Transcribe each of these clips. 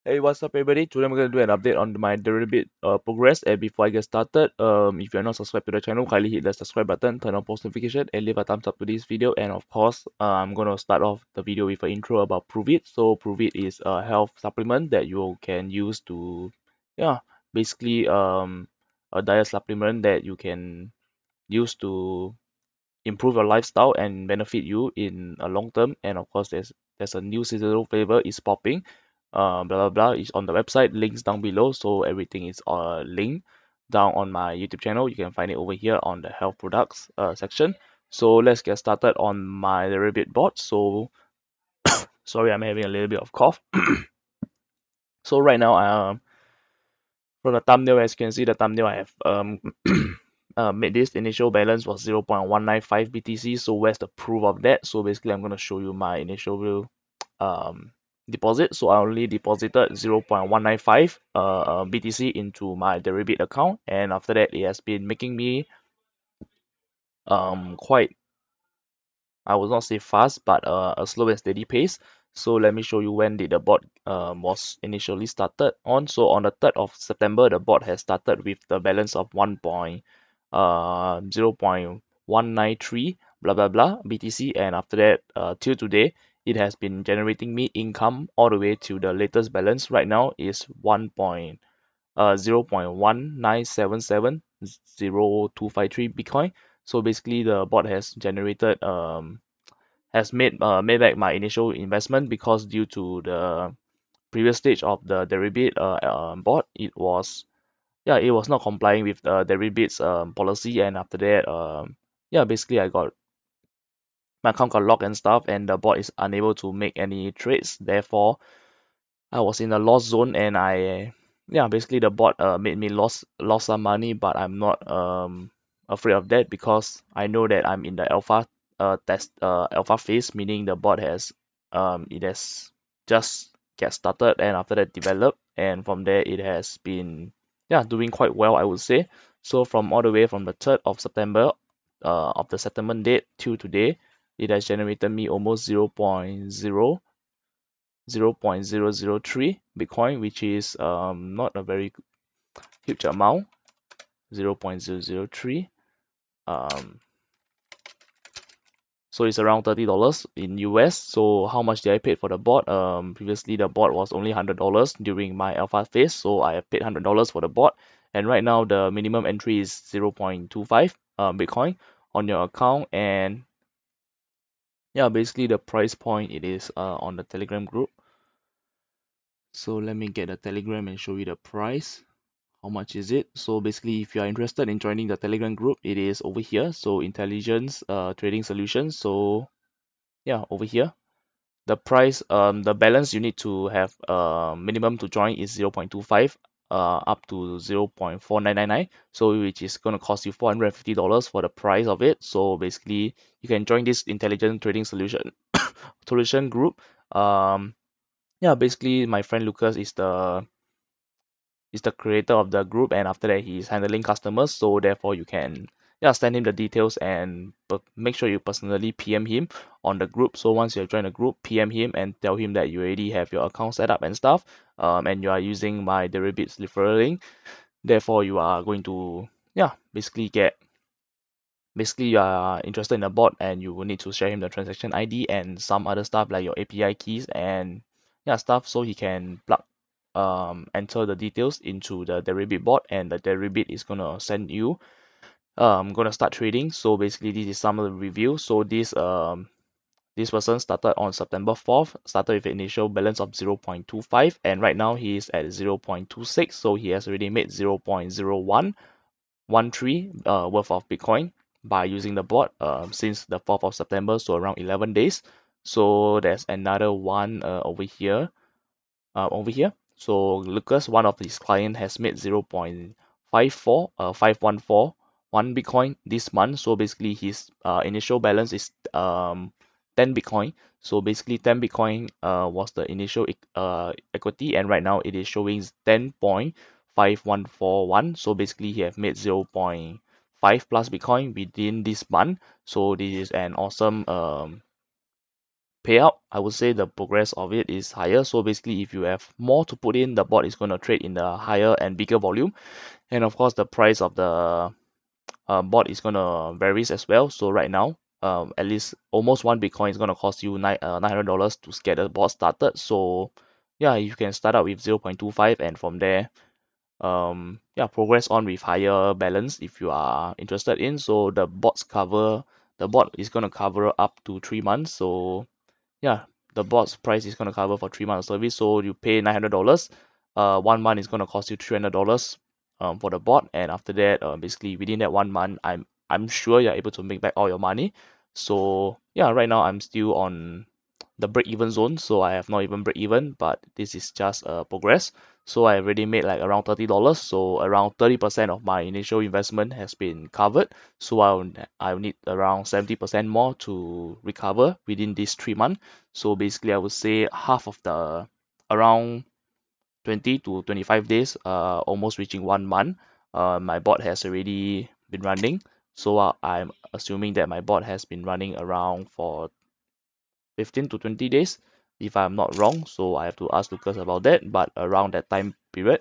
Hey, what's up, everybody? Today I'm going to do an update on my Deribit progress. And before I get started, if you're not subscribed to the channel, kindly hit the subscribe button, turn on post notification, and leave a thumbs up to this video. And of course, I'm going to start off the video with an intro about Prove It. So Prove It is a health supplement that you can use to, yeah, basically a diet supplement that you can use to improve your lifestyle and benefit you in a long term. And of course, there's a new seasonal flavor is popping. Blah blah blah is on the website. Links down below, so everything is linked down on my YouTube channel. You can find it over here on the health products section. So let's get started on my Deribit bot. So sorry, I'm having a little bit of cough. So right now, from the thumbnail, as you can see, the thumbnail I have made this initial balance was 0.195 BTC. So where's the proof of that? So basically, I'm going to show you my initial um, deposit. So I only deposited 0.195 BTC into my Deribit account, and after that, it has been making me quite, I will not say fast, but a slow and steady pace. So let me show you when did the bot was initially started on. So on the 3rd of September, the bot has started with the balance of 0.193 blah blah blah BTC, and after that, till today, it has been generating me income all the way to the latest balance. Right now is 0.1977023 Bitcoin. So basically, the bot has generated has made back my initial investment, because due to the previous stage of the Deribit bot, it was not complying with the Deribit's policy, and after that, basically I got my account got locked and stuff, and the bot is unable to make any trades. Therefore, I was in a loss zone, and basically the bot made me lost some money, but I'm not afraid of that, because I know that I'm in the alpha phase, meaning the bot has it has just get started, and after that develop, and from there it has been doing quite well, I would say. So from all the way from the 3rd of September of the settlement date till today, it has generated me almost 0.003 Bitcoin, which is not a very huge amount. 0.003. Um, so it's around $30 in US. So how much did I pay for the bot? Previously the bot was only $100 during my alpha phase, so I have paid $100 for the bot. And right now the minimum entry is 0.25 Bitcoin on your account. And yeah, basically the price point, it is on the Telegram group. So let me get a Telegram and show you the price. How much is it? So basically, if you are interested in joining the Telegram group, it is over here. So intelligence trading solutions. So yeah, over here. The price, the balance you need to have minimum to join is 0.25 up to 0.4999. So which is gonna cost you $450 for the price of it. So basically, you can join this intelligent trading solution group. Um, basically my friend Lucas is the creator of the group, and after that he's handling customers, so therefore you can send him the details, and make sure you personally PM him on the group. So once you have joined the group, PM him and tell him that you already have your account set up and stuff, and you are using my Deribits referral link. Therefore you are going to basically you are interested in a bot, and you will need to share him the transaction ID and some other stuff like your API keys and stuff, so he can enter the details into the Deribit bot, and the Deribit is gonna send you gonna start trading. So basically this is some of the review. So this person started on September 4th, started with an initial balance of 0.25, and right now he is at 0.26, so he has already made 0.0113 worth of Bitcoin by using the bot since the 4th of September, so around 11 days. So there's another one over here. So Lucas, one of his client, has made 0.54141 Bitcoin this month. So basically his initial balance is 10 Bitcoin. So basically 10 Bitcoin was the initial equity, and right now it is showing 10.5141. So basically he have made 0.5 plus Bitcoin within this month. So this is an awesome payout, I would say the progress of it is higher. So basically, if you have more to put in, the bot is going to trade in the higher and bigger volume. And of course, the price of the bot is going to varies as well. So right now, at least almost one Bitcoin is going to cost you $900 to get the bot started. So yeah, you can start out with 0.25, and from there, yeah, progress on with higher balance if you are interested in. So the bot is going to cover up to 3 months. So yeah, the bot's price is going to cover for 3 months of service. So you pay $900. 1 month is going to cost you $300 for the bot, and after that, basically within that 1 month, I'm sure you're able to make back all your money. So yeah, right now I'm still on the break even zone, so I have not even break even, but this is just progress. So I already made like around $30, so around 30% of my initial investment has been covered. So I'll need around 70% more to recover within these 3 months. So basically I would say half of the around 20 to 25 days, almost reaching 1 month, my bot has already been running. So I'm assuming that my bot has been running around for 15 to 20 days, if I'm not wrong. So I have to ask Lucas about that, but around that time period.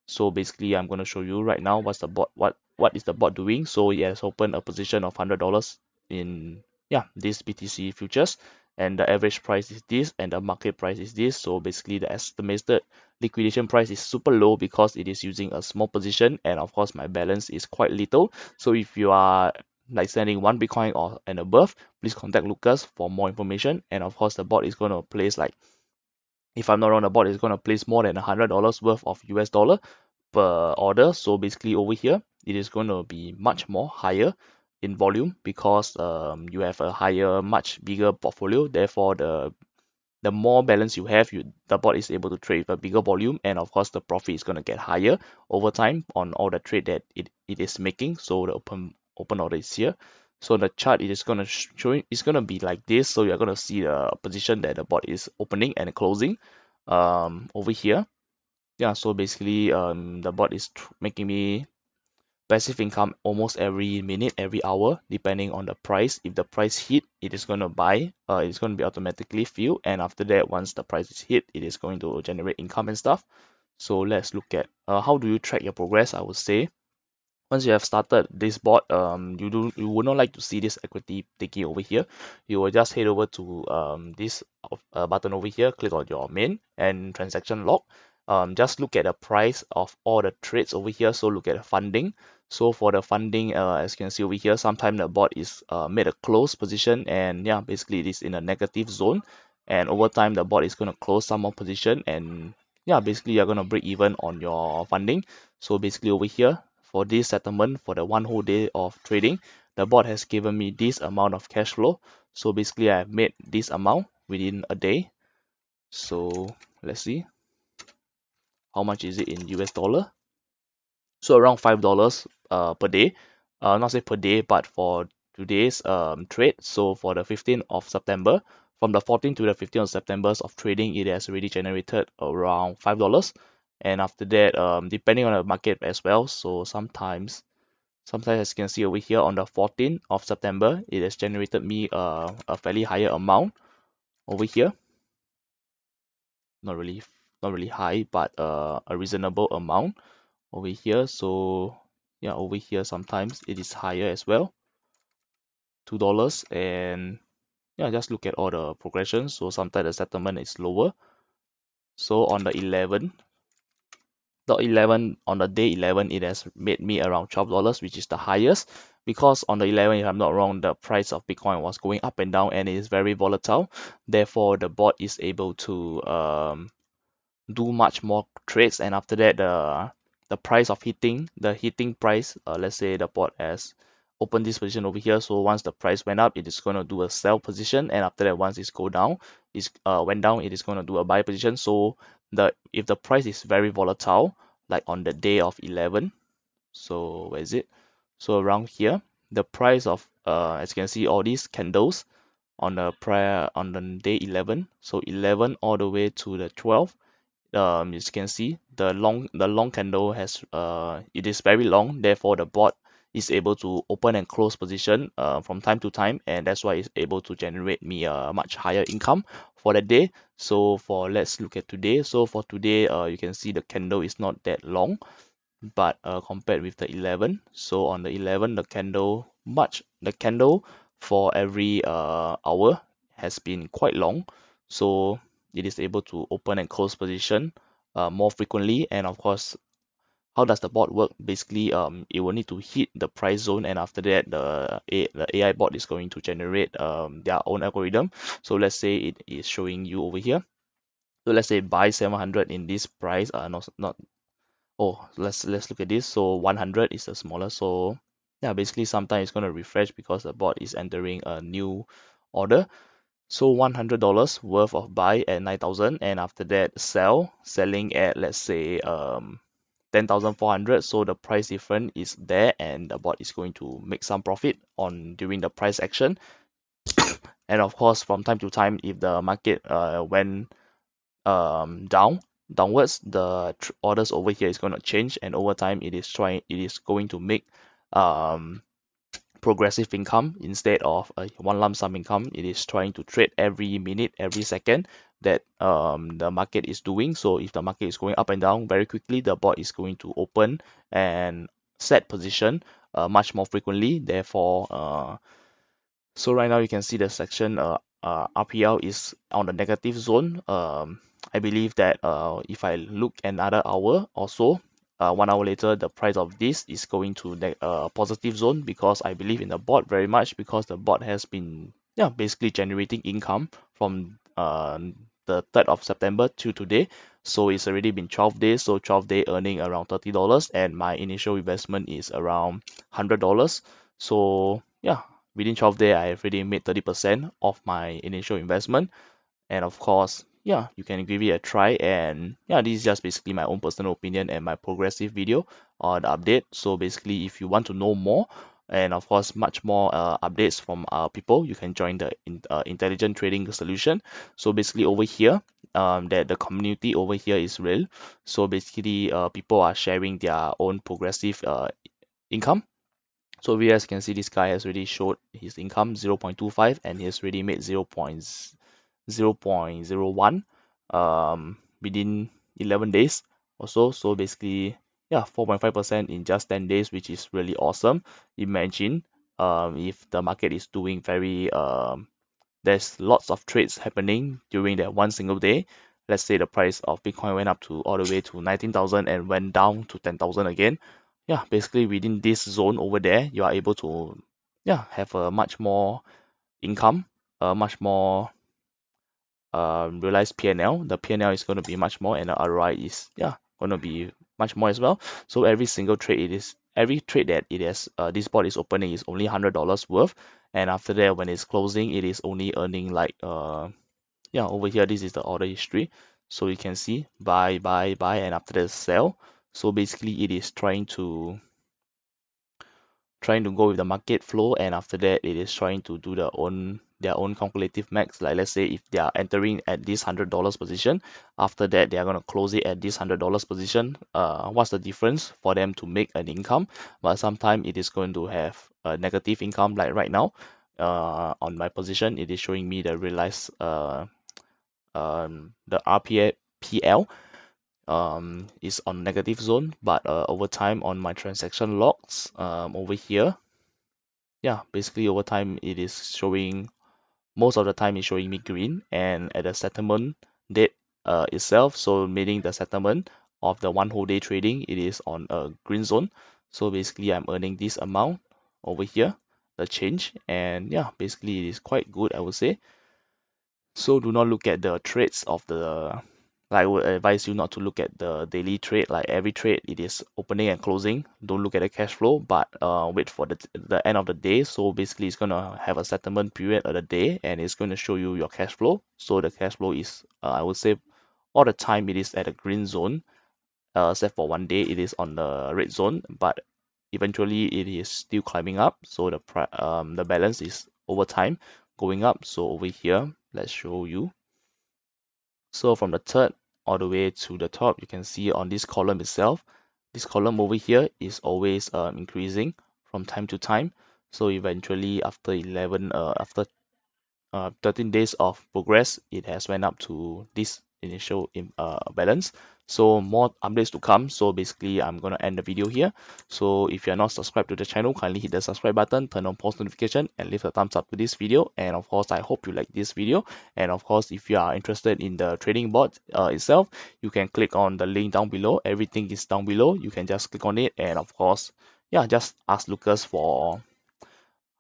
So basically, I'm going to show you right now what's the bot, what is the bot doing. So it has opened a position of $100 in, yeah, this BTC futures, and the average price is this, and the market price is this. So basically, the estimated liquidation price is super low because it is using a small position, and of course, my balance is quite little. So if you are like sending one Bitcoin or and above, please contact Lucas for more information. And of course, the bot is going to place like, if I'm not wrong, the bot is going to place more than $100 worth of US dollar per order. So basically over here, it is going to be much more higher in volume because you have a higher, much bigger portfolio. Therefore, the more balance you have, the bot is able to trade with a bigger volume, and of course the profit is going to get higher over time on all the trade that it is making. So the open order is here. So the chart, it is going to show, it's going to be like this. So you're going to see the position that the bot is opening and closing over here. Yeah, so basically the bot is making me passive income almost every minute, every hour, depending on the price. If the price hit, it is going to buy, it's going to be automatically filled, and after that, once the price is hit, it is going to generate income and stuff. So let's look at how do you track your progress. I would say once you have started this bot, you would not like to see this equity taking over here. You will just head over to this button over here, click on your main and transaction log. Just look at the price of all the trades over here. So look at the funding. So for the funding, as you can see over here, sometimes the bot is made a close position, and yeah, basically it is in a negative zone. And over time, the bot is going to close some more position, and yeah, basically you're going to break even on your funding. So basically over here, for this settlement, for the 1 whole day of trading, the bot has given me this amount of cash flow. So basically I have made this amount within a day. So let's see how much is it in US dollar. So around $5 per day. Not say per day, but for today's trade. So for the 15th of September, from the 14th to the 15th of September of trading, it has already generated around $5. And after that, depending on the market as well. So sometimes as you can see over here on the 14th of September, it has generated me a fairly higher amount over here. Not really not really high, but a reasonable amount over here. So yeah, over here sometimes it is higher as well, $2. And yeah, just look at all the progressions. So sometimes the settlement is lower. So on the 11 on the day 11, it has made me around $12, which is the highest, because on the 11, if I'm not wrong, the price of Bitcoin was going up and down, and it is very volatile. Therefore the bot is able to do much more trades, and after that, the price of hitting price, let's say the bot has opened this position over here. So once the price went up, it is going to do a sell position, and after that, once it's go down, it's went down, it is going to do a buy position. So if the price is very volatile, like on the day of 11, so where is it? So around here, the price of as you can see, all these candles on the day 11, so 11 all the way to the 12, as you can see, the long candle has it is very long. Therefore the bot is able to open and close position from time to time, and that's why it's able to generate me a much higher income for the day. So for let's look at today. So for today, you can see the candle is not that long, but compared with the 11, so on the 11 the candle for every hour has been quite long, so it is able to open and close position more frequently. And of course, how does the bot work? Basically, it will need to hit the price zone, and after that the AI bot is going to generate their own algorithm. So let's say it is showing you over here, so let's say buy 700 in this price, not oh, let's look at this. So 100 is the smallest. So yeah, basically sometimes it's going to refresh because the bot is entering a new order. So $100 worth of buy at 9,000, and after that selling at, let's say, 10,400. So the price difference is there, and the bot is going to make some profit on during the price action. And of course, from time to time, if the market went downwards, the orders over here is going to change, and over time it is going to make um progressive income instead of a one lump sum income. It is trying to trade every minute, every second that the market is doing. So if the market is going up and down very quickly, the bot is going to open and set position much more frequently. Therefore, so right now you can see the section RPL is on the negative zone. I believe that if I look another hour or so, 1 hour later, the price of this is going to positive zone, because I believe in the bot very much, because the bot has been, yeah, basically generating income from the 3rd of September to today. So it's already been 12 days. So 12-day earning around $30, and my initial investment is around $100. So yeah, within 12 days, I have already made 30% of my initial investment. And of course, yeah, you can give it a try. And yeah, this is just basically my own personal opinion and my progressive video on the update. So basically, if you want to know more, and of course much more updates from people, you can join the intelligent trading solution. So basically over here, that the community over here is real. So basically people are sharing their own progressive income. So we as you can see, this guy has already showed his income 0.25, and he has already made 0.01 within 11 days or so. So basically, yeah, 4.5% in just 10 days, which is really awesome. Imagine if the market is doing very there's lots of trades happening during that one single day. Let's say the price of Bitcoin went up to all the way to 19,000 and went down to 10,000 again. Yeah, basically within this zone over there, you are able to, yeah, have a much more income, much more realized PNL. The PNL is going to be much more, and the ROI is, yeah, going to be much more as well. So every trade that it has this bot is opening is only $100 worth, and after that when it's closing, it is only earning like yeah, over here this is the order history. So you can see buy, and after that sell. So basically it is trying to go with the market flow, and after that it is trying to do their own calculative max. Like let's say if they are entering at this $100 position, after that they are going to close it at this $100 position. What's the difference for them to make an income? But sometimes it is going to have a negative income, like right now on my position it is showing me the realized the RPL is on negative zone, but over time on my transaction logs over here, yeah, basically over time it is showing, most of the time it's showing me green, and at the settlement date itself, so meaning the settlement of the one whole day trading, it is on a green zone. So basically I'm earning this amount over here, the change, and yeah, basically it is quite good, I would say. So do not look at the trades of the, like I would advise you not to look at the daily trade. Like every trade it is opening and closing. Don't look at the cash flow, but wait for the end of the day. So basically it's gonna have a settlement period of the day, and it's going to show you your cash flow. So the cash flow is I would say all the time it is at a green zone, except for one day it is on the red zone, but eventually it is still climbing up. So the balance is over time going up. So over here, let's show you. So from the third all the way to the top, you can see on this column itself, this column over here is always increasing from time to time. So eventually after 13 days of progress, it has went up to this initial balance. So more updates to come. So basically, I'm gonna end the video here. So if you're not subscribed to the channel, kindly hit the subscribe button, turn on post notification, and leave a thumbs up to this video. And of course, I hope you like this video. And of course, if you are interested in the trading bot itself, you can click on the link down below. Everything is down below. You can just click on it, and of course, yeah, just ask Lucas for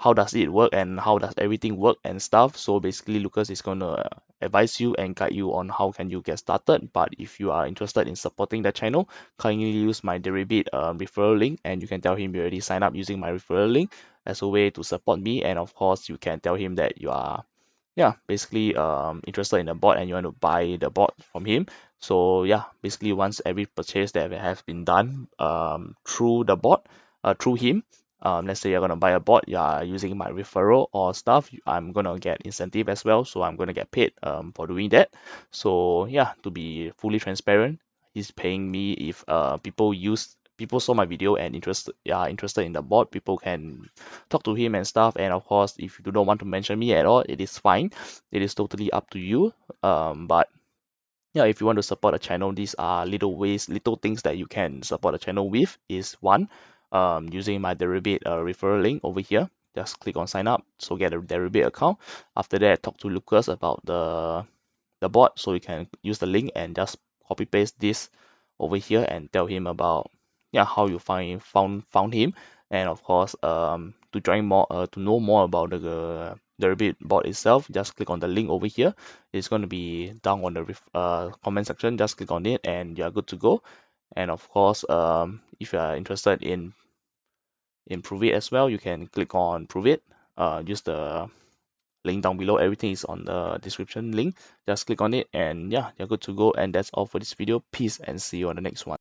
how does it work and how does everything work and stuff. So basically Lucas is going to advise you and guide you on how can you get started. But if you are interested in supporting the channel, kindly use my Deribit referral link, and you can tell him you already signed up using my referral link as a way to support me. And of course you can tell him that you are, yeah, basically interested in the bot and you want to buy the bot from him. So yeah, basically once every purchase that has been done through the bot, through him, let's say you're gonna buy a bot, you are using my referral or stuff, I'm gonna get incentive as well, so I'm gonna get paid for doing that. So yeah, to be fully transparent, he's paying me if people saw my video and interested in the bot, people can talk to him and stuff. And of course, if you do not want to mention me at all, it is fine. It is totally up to you. But yeah, if you want to support the channel, these are little ways, little things that you can support the channel with. Is one, using my Deribit referral link over here. Just click on sign up, so get a Deribit account. After that, talk to Lucas about the bot, so you can use the link and just copy paste this over here and tell him about, yeah, how you found him. And of course, to join more to know more about the Deribit bot itself, just click on the link over here. It's going to be down on the comment section. Just click on it and you're good to go. And of course, if you are interested in Prove It as well, you can click on Prove It. Use the link down below. Everything is on the description link. Just click on it and yeah, you're good to go. And that's all for this video. Peace and see you on the next one.